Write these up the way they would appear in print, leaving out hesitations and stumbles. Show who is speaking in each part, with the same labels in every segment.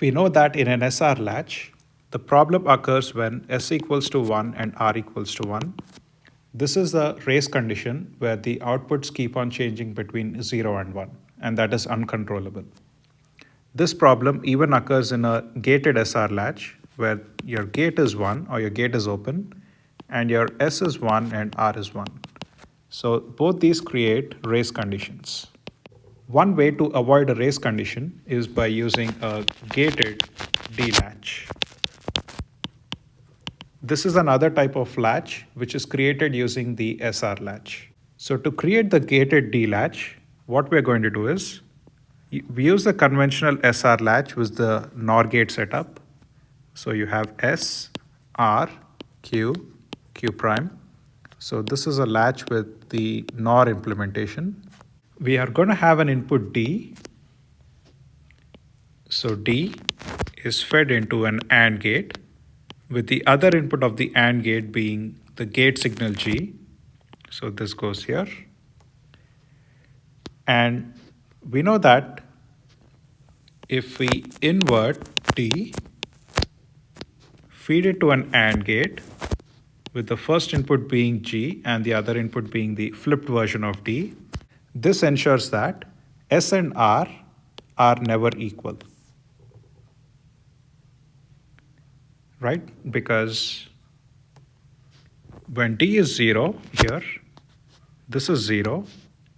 Speaker 1: We know that in an SR latch, the problem occurs when S equals to 1 and R equals to 1. This is the race condition where the outputs keep on changing between 0 and 1, and that is uncontrollable. This problem even occurs in a gated SR latch where your gate is 1 or your gate is open and your S is 1 and R is 1. So both these create race conditions. One way to avoid a race condition is by using a gated D latch. This is another type of latch which is created using the SR latch. So to create the gated D latch, what we're going to do is we use the conventional SR latch with the NOR gate setup. So you have S, R, Q, Q prime. So this is a latch with the NOR implementation. We are going to have an input D. So D is fed into an AND gate, with the other input of the AND gate being the gate signal G. So this goes here. And we know that if we invert D, feed it to an AND gate, with the first input being G and the other input being the flipped version of D, this ensures that S and R are never equal. Right? Because when D is 0 here, this is 0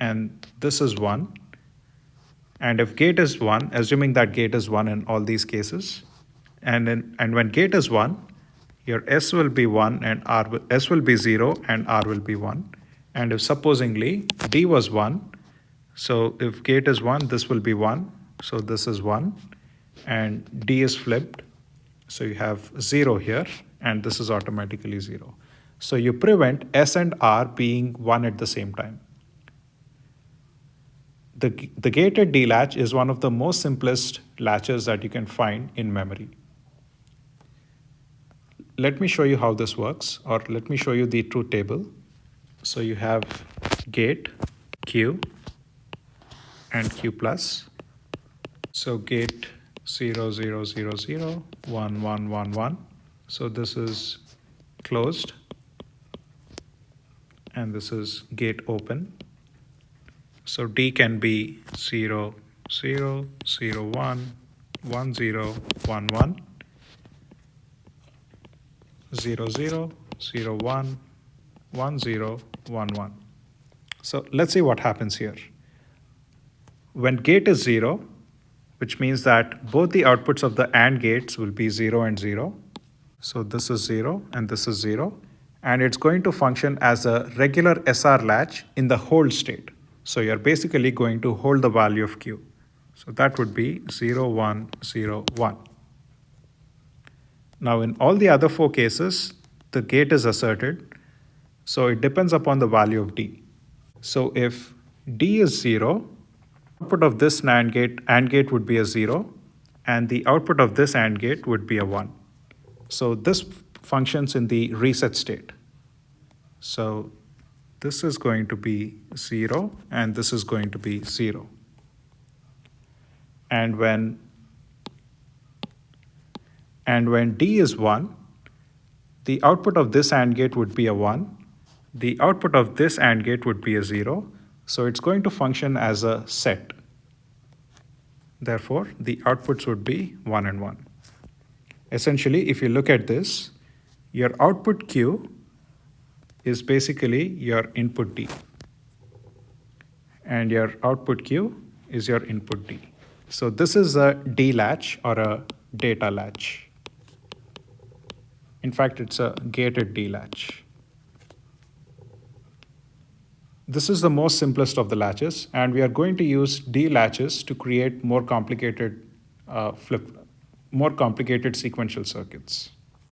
Speaker 1: and this is 1. And if gate is 1, assuming that gate is 1 in all these cases, and when gate is 1, your S will be 1 and S will be 0 and R will be 1. And if supposingly D was 1, so if gate is 1, this will be 1. So this is 1 and D is flipped. So you have 0 here and this is automatically 0. So you prevent S and R being 1 at the same time. The gated D latch is one of the most simplest latches that you can find in memory. Let me show you how this works, or let me show you the truth table. So you have gate, Q, and Q plus. So gate 0, 0, 0, 0, 1, 1, 1, 1. So this is closed. And this is gate open. So D can be 0, 0, 0, 1, 1, 0, 1, 1, 0, 0, 0, 1, 1, 0, 1, 1. So let's see what happens here. When gate is 0, which means that both the outputs of the AND gates will be 0 and 0. So this is 0 and this is 0. And it's going to function as a regular SR latch in the hold state. So you're basically going to hold the value of Q. So that would be 0, 1, 0, 1. Now in all the other 4 cases, the gate is asserted. So it depends upon the value of D. So if D is 0, output of this AND gate would be a 0, and the output of this AND gate would be a 1. So this functions in the reset state. So this is going to be 0 and this is going to be 0. And when D is 1, the output of this AND gate would be a 1. The output of this AND gate would be a 0. So it's going to function as a set. Therefore, the outputs would be 1 and 1. Essentially, if you look at this, your output Q is basically your input D. And your output Q is your input D. So this is a D latch or a data latch. In fact, it's a gated D latch. This is the most simplest of the latches, and we are going to use D latches to create more complicated sequential circuits.